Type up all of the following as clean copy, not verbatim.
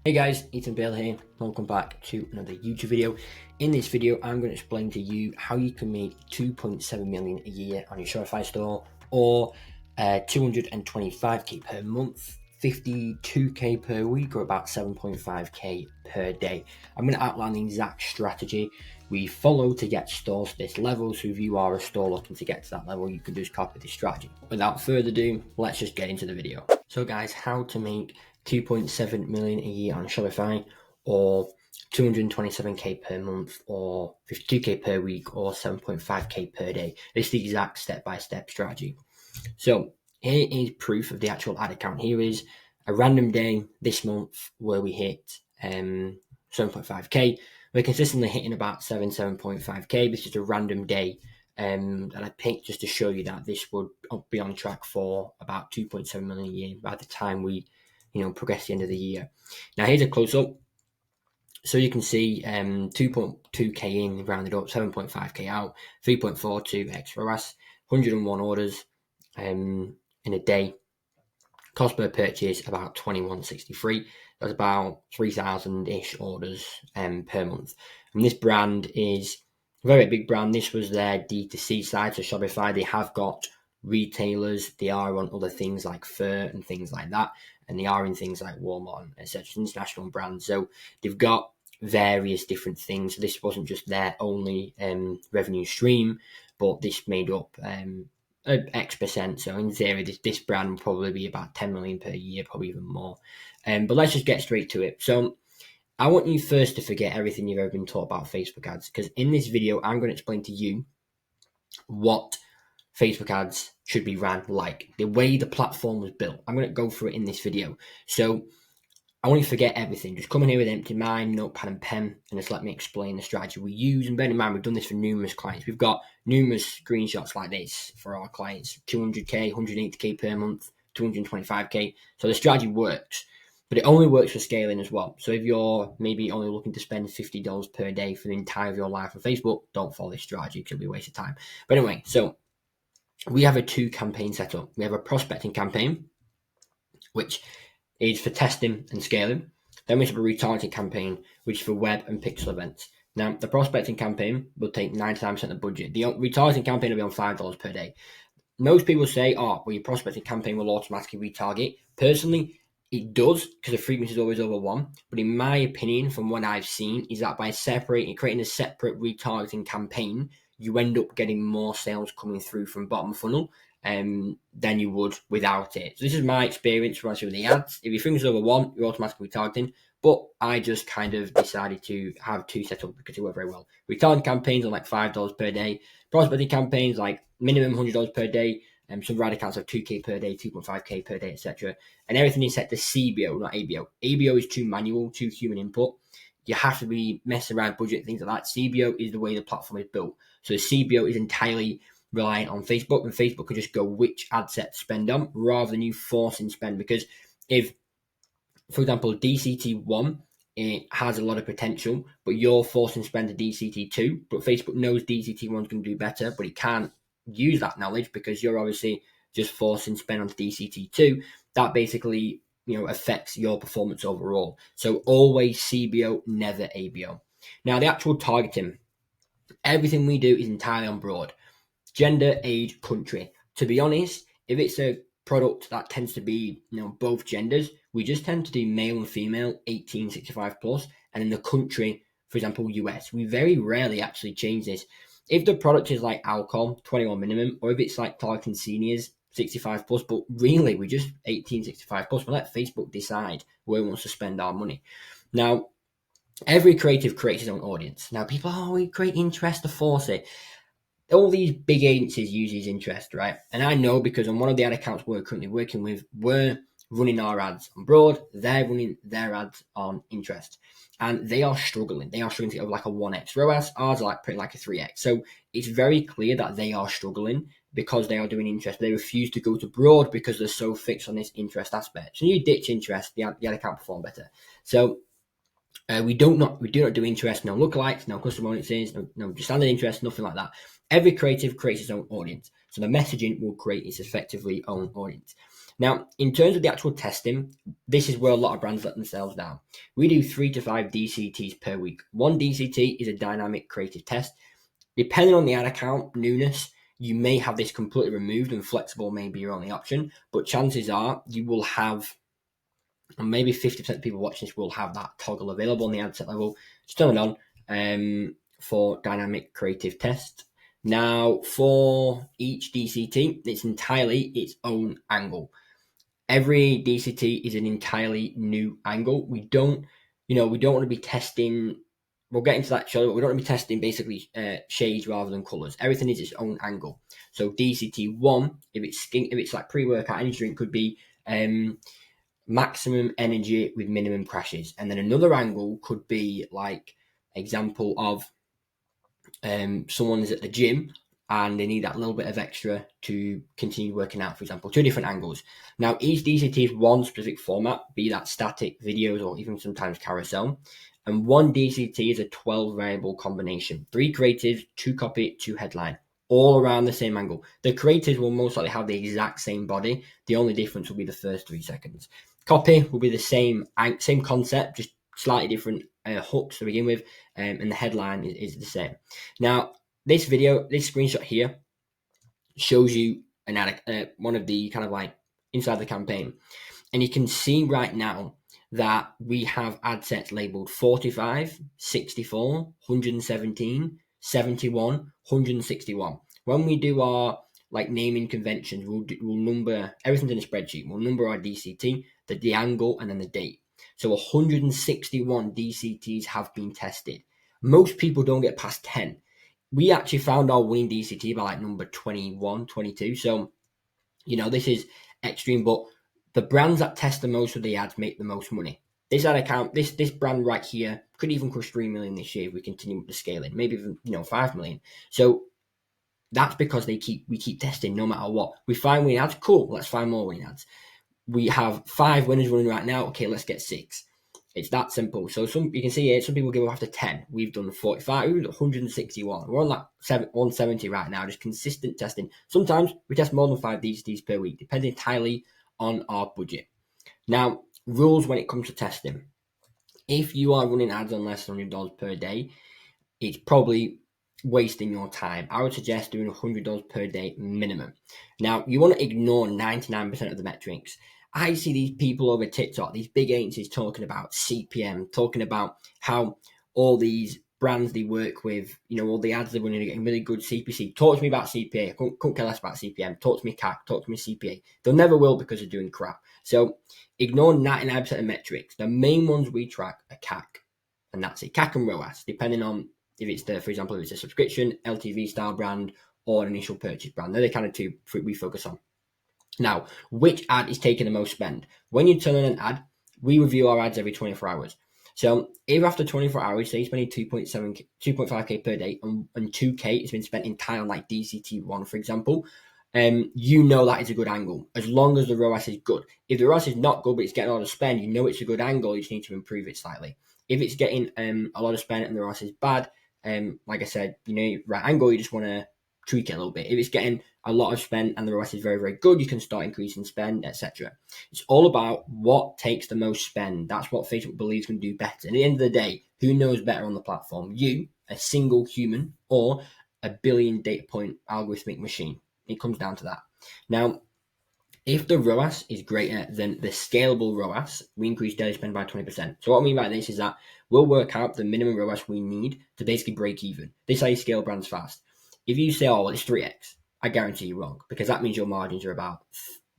Hey guys, Ethan Bale here. Welcome back to another YouTube video. In this video, I'm going to explain to you how you can make 2.7 million a year on your Shopify store, or 225k per month, 52k per week, or about 7.5k per day. I'm going to outline the exact strategy we follow to get stores to this level. So if you are a store looking to get to that level, you can just copy this strategy. Without further ado, let's just get into the video. So guys, how to make 2.7 million a year on Shopify, or 227k per month, or 52k per week, or 7.5k per day. This is the exact step-by-step strategy. So here is proof of the actual ad account. Here is a random day this month where we hit 7.5k. We're consistently hitting about 7.5k. This is a random day that I picked just to show you that this would be on track for about 2.7 million a year by the time we progress the end of the year. Now here's a close-up. So you can see 2.2k in, rounded up, 7.5k out, 3.42 extra ROAS, 101 orders in a day. Cost per purchase about 21.63. That's about 3,000-ish orders per month. And this brand is a very big brand. This was their DTC side, so Shopify. They have got retailers. They are on other things like Fur and things like that, and they are in things like Walmart and etc. International brands. So they've got various different things. This wasn't just their only revenue stream, but this made up X percent. So in theory, this brand will probably be about 10 million per year, probably even more. But let's just get straight to it. So I want you first to forget everything you've ever been taught about Facebook ads, because in this video, I'm going to explain to you what Facebook ads should be ran like, the way the platform was built. I'm going to go through it in this video. So I want you to forget everything. Just come in here with an empty mind, notepad and pen, and just let me explain the strategy we use. And bear in mind, we've done this for numerous clients. We've got numerous screenshots like this for our clients: 200k, 180k per month, 225k. So the strategy works, but it only works for scaling as well. So if you're maybe only looking to spend $50 per day for the entire of your life on Facebook, don't follow this strategy because it'll be a waste of time. But anyway, so we have a 2-campaign setup. We have a prospecting campaign, which is for testing and scaling. Then we have a retargeting campaign, which is for web and pixel events. Now, the prospecting campaign will take 99% of the budget. The retargeting campaign will be on $5 per day. Most people say, oh, well, your prospecting campaign will automatically retarget. Personally, it does, because the frequency is always over 1. But in my opinion, from what I've seen, is that by creating a separate retargeting campaign, you end up getting more sales coming through from bottom funnel than you would without it. So this is my experience when I with the ads. If your frequency is over 1, you're automatically retargeting. But I just kind of decided to have 2 set up because it worked very well. Retargeting campaigns are like $5 per day. Prospecting campaigns like minimum $100 per day. Some rad accounts have 2k per day, 2.5k per day, etc. And everything is set to CBO, not ABO. ABO is too manual, too human input. You have to be messing around budget, things like that. CBO is the way the platform is built. So CBO is entirely reliant on Facebook, and Facebook can just go which ad set to spend on rather than you forcing spend. Because if, for example, DCT1, it has a lot of potential, but you're forcing spend to DCT2, but Facebook knows DCT1 is going to do better, but it can't use that knowledge because you're obviously just forcing spend onto DCT2. That basically affects your performance overall. So always CBO, never ABO. Now the actual targeting, everything we do is entirely on broad. Gender, age, country. To be honest, if it's a product that tends to be both genders, we just tend to do male and female, 1865 plus, and in the country, for example, US, we very rarely actually change this. If the product is like alcohol, 21 minimum, or if it's like targeting seniors, 65 plus, but really we just 1865 plus. We let Facebook decide where it wants to spend our money. Now, every creative creates his own audience. Now, people, we create interest to force it. All these big agencies use his interest, right? And I know because on one of the ad accounts we're currently working with, we're running our ads on broad, they're running their ads on interest. And they are struggling. They are struggling to get over like a 1x ROAS. Ours are like pretty like a 3x. So it's very clear that they are struggling because they are doing interest. They refuse to go to broad because they're so fixed on this interest aspect. So you ditch interest, the ad account perform better. So we do not do interest, no lookalikes, no custom audiences, no standard interest, nothing like that. Every creative creates its own audience. So the messaging will create its effectively own audience. Now, in terms of the actual testing, this is where a lot of brands let themselves down. We do 3 to 5 DCTs per week. One DCT is a dynamic creative test. Depending on the ad account newness, you may have this completely removed and flexible may be your only option, but chances are you will have, and maybe 50% of people watching this will have that toggle available on the ad set level. Just turn it on for dynamic creative test. Now, for each DCT, it's entirely its own angle. Every DCT is an entirely new angle. We don't want to be testing. We'll get into that shortly, but we don't want to be testing basically shades rather than colors. Everything is its own angle. So DCT 1, if it's like pre-workout energy drink, could be maximum energy with minimum crashes. And then another angle could be like example of someone's at the gym and they need that little bit of extra to continue working out, for example. 2 different angles. Now, each DCT is one specific format, be that static, videos, or even sometimes carousel. And one DCT is a 12 variable combination. 3 creatives, 2 copy, 2 headline, all around the same angle. The creatives will most likely have the exact same body. The only difference will be the first 3 seconds. Copy will be the same concept, just slightly different hooks to begin with, and the headline is the same. Now, this screenshot here shows you an ad, one of the kind of like inside the campaign, and you can see right now that we have ad sets labeled 45, 64, 117, 71, 161. When we do our like naming conventions, we'll number everything's in a spreadsheet. We'll number our DCT, the angle, and then the date. So 161 DCTs have been tested. Most people don't get past 10. We actually found our winning DCT by like number 21, 22. So, this is extreme, but the brands that test the most of the ads make the most money. This ad account, this brand right here could even crush 3 million this year if we continue with the scaling, maybe even 5 million. So that's because we keep testing no matter what. We find winning ads, cool, let's find more winning ads. We have 5 winners running right now, okay, let's get 6. It's that simple. So you can see here, some people give up after 10. We've done 45, we've done 161. We're on like 170 right now, just consistent testing. Sometimes we test more than 5 DCTs per week, depending entirely on our budget. Now, rules when it comes to testing. If you are running ads on less than $100 per day, it's probably wasting your time. I would suggest doing $100 per day minimum. Now, you want to ignore 99% of the metrics. I see these people over TikTok, these big agencies talking about CPM, talking about how all these brands they work with, all the ads they're running are getting really good CPC. Talk to me about CPA. I couldn't care less about CPM. Talk to me CAC. Talk to me CPA. They'll never will because they're doing crap. So ignore 99% of metrics. The main ones we track are CAC, and that's it. CAC and ROAS, depending on if it's for example, if it's a subscription, LTV style brand, or an initial purchase brand. They're the kind of 2 we focus on. Now, which ad is taking the most spend? When you turn on an ad, we review our ads every 24 hours. So if after 24 hours, say you're spending 2.5K per day and 2K has been spent entirely on like DCT1, for example, that is a good angle, as long as the ROAS is good. If the ROAS is not good, but it's getting a lot of spend, it's a good angle, you just need to improve it slightly. If it's getting a lot of spend and the ROAS is bad, like I said, right angle, you just want to tweak it a little bit. If it's getting a lot of spend and the ROAS is very, very good, you can start increasing spend, etc. It's all about what takes the most spend. That's what Facebook believes can do better. At the end of the day, who knows better on the platform? You, a single human, or a billion data point algorithmic machine? It comes down to that. Now, if the ROAS is greater than the scalable ROAS, we increase daily spend by 20%. So what I mean by this is that we'll work out the minimum ROAS we need to basically break even. This is how you scale brands fast. If you say, it's 3x, I guarantee you're wrong, because that means your margins are about,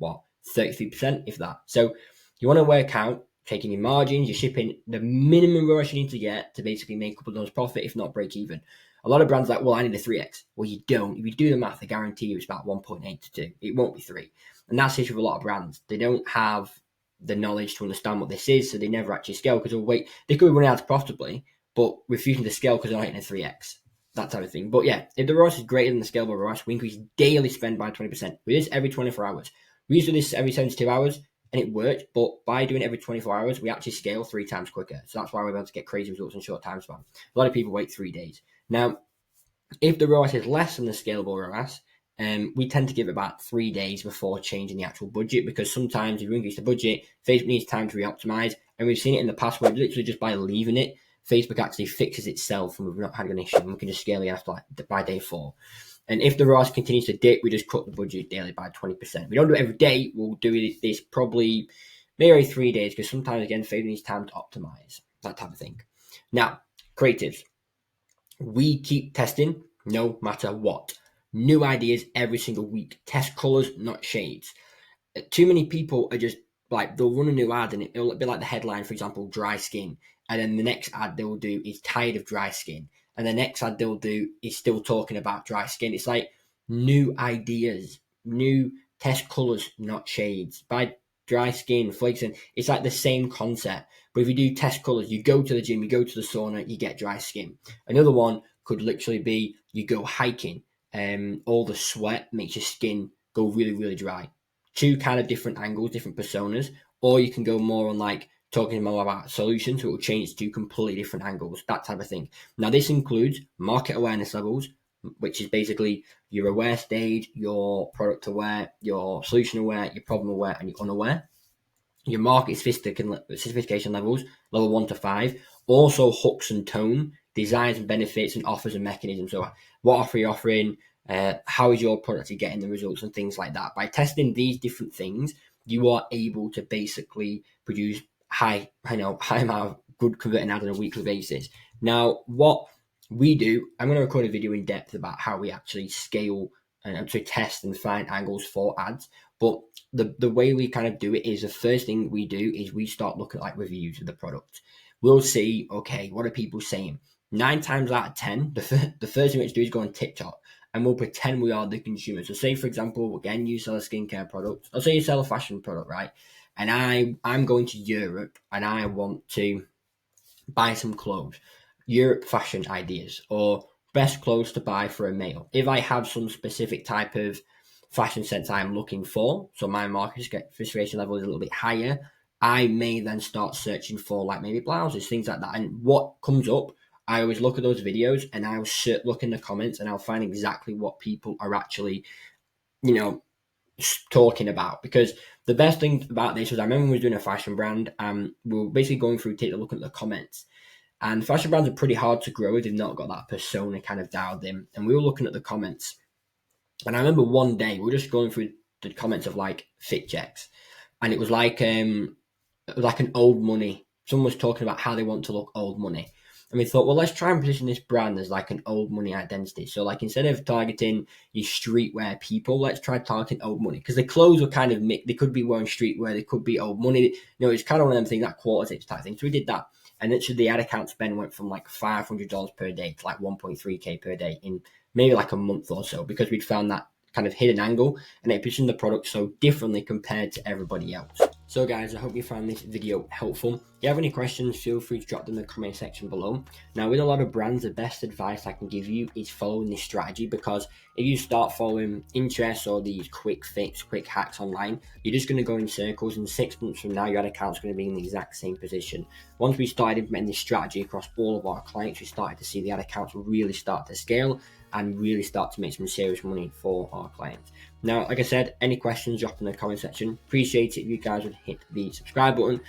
33%, if that. So you want to work out, taking your margins, your shipping, the minimum ROAS you need to get to basically make up those profit, if not break even. A lot of brands are like, I need a 3x. Well, you don't. If you do the math, I guarantee you it's about 1.8 to 2. It won't be 3. And that's the issue with a lot of brands. They don't have the knowledge to understand what this is, so they never actually scale because they could be running ads profitably, but refusing to scale because they're not hitting a 3x. That type of thing. But yeah, if the ROAS is greater than the scalable ROAS, we increase daily spend by 20%. We do this every 24 hours. We used to do this every 72 hours and it worked, but by doing it every 24 hours, we actually scale 3 times quicker. So that's why we're able to get crazy results in short time span. A lot of people wait 3 days. Now, if the ROAS is less than the scalable ROAS, we tend to give it about 3 days before changing the actual budget, because sometimes if you increase the budget, Facebook needs time to re-optimize. And we've seen it in the past where literally just by leaving it, Facebook actually fixes itself and we've not had an issue, and we can just scale it after by day 4. And if the ROAS continues to dip, we just cut the budget daily by 20%. We don't do it every day. We'll do this probably maybe every 3 days, because sometimes, again, Facebook needs time to optimize, that type of thing. Now, creatives. We keep testing no matter what. New ideas every single week. Test colors, not shades. Too many people are just like, they'll run a new ad and it'll be like the headline, for example, dry skin. And then the next ad they'll do is tired of dry skin. And the next ad they'll do is still talking about dry skin. It's like new ideas, new test colors, not shades. By dry skin, flakes, and it's like the same concept. But if you do test colors, you go to the gym, you go to the sauna, you get dry skin. Another one could literally be you go hiking, all the sweat makes your skin go really, really dry. 2 kind of different angles, different personas. Or you can go more on like talking more about solutions, so it will change to completely different angles, that type of thing. Now, this includes market awareness levels, which is basically your aware stage, your product aware, your solution aware, your problem aware, and your unaware. Your market sophistication levels, level 1 to 5. Also hooks and tone, designs and benefits, and offers and mechanisms. So what offer are you offering? How is your product getting the results and things like that? By testing these different things, you are able to basically produce high amount of good converting ads on a weekly basis. Now, what we do, I'm going to record a video in depth about how we actually scale and actually test and find angles for ads. But the way we kind of do it is, the first thing we do is we start looking at like reviews of the product. We'll see, okay, what are people saying? 9 times out of 10, the first thing we do is go on TikTok and we'll pretend we are the consumer. So say, for example, again, you sell a skincare product. Or say you sell a fashion product, right? And I'm going to Europe and I want to buy some clothes. Europe fashion ideas or best clothes to buy for a male. If I have some specific type of fashion sense I'm looking for, so my market sophistication level is a little bit higher, I may then start searching for like maybe blouses, things like that. And what comes up, I always look at those videos and I'll look in the comments and I'll find exactly what people are actually, talking about. Because the best thing about this was, I remember when we were doing a fashion brand, we were basically going through, taking a look at the comments. And fashion brands are pretty hard to grow if they've not got that persona kind of dialed in. And we were looking at the comments. And I remember one day we were just going through the comments of like fit checks. And it was like an old money. Someone was talking about how they want to look old money. And we thought, well, let's try and position this brand as like an old money identity. So like, instead of targeting your streetwear people, let's try targeting old money. Because the clothes were kind of mixed. They could be wearing streetwear, they could be old money. It's kind of one of them things, that quarter type thing. So we did that. And literally the ad account spend went from like $500 per day to like 1.3K per day in maybe like a month or so, because we'd found that kind of hidden angle and it positioned the product so differently compared to everybody else. So guys, I hope you found this video helpful. If you have any questions, feel free to drop them in the comment section below. Now, with a lot of brands, the best advice I can give you is following this strategy, because if you start following interests or these quick fix, quick hacks online, you're just going to go in circles, and 6 months from now, your ad account's going to be in the exact same position. Once we started implementing this strategy across all of our clients, we started to see the ad accounts really start to scale and really start to make some serious money for our clients. Now, like I said, any questions, drop in the comment section. Appreciate it if you guys would hit the subscribe button,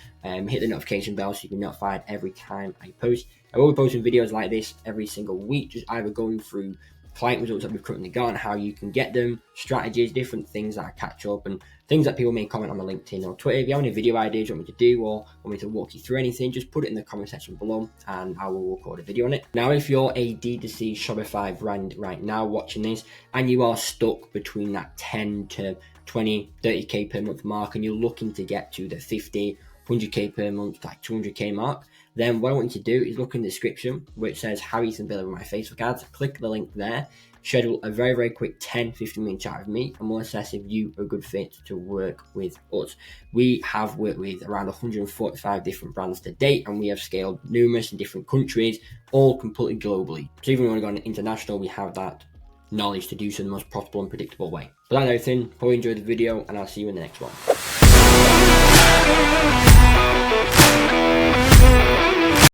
hit the notification bell so you can be notified every time I post. I will be posting videos like this every single week, just either going through client results that we've currently got and how you can get them, strategies, different things that I catch up, and things that people may comment on my LinkedIn or Twitter. If you have any video ideas you want me to do or want me to walk you through anything, just put it in the comment section below and I will record a video on it. Now, if you're a DTC Shopify brand right now watching this and you are stuck between that 10 to 20, 30K per month mark and you're looking to get to the 50, 100K per month, like 200K mark, then what I want you to do is look in the description where it says how you can build my Facebook ads. Click the link there, schedule a very, very quick 10-15 minute chat with me, and we'll assess if you are a good fit to work with us. We have worked with around 145 different brands to date, and we have scaled numerous in different countries, all completely globally. So even when we want to go international, we have that knowledge to do so in the most profitable and predictable way. But that's everything. Hope you enjoyed the video, and I'll see you in the next one.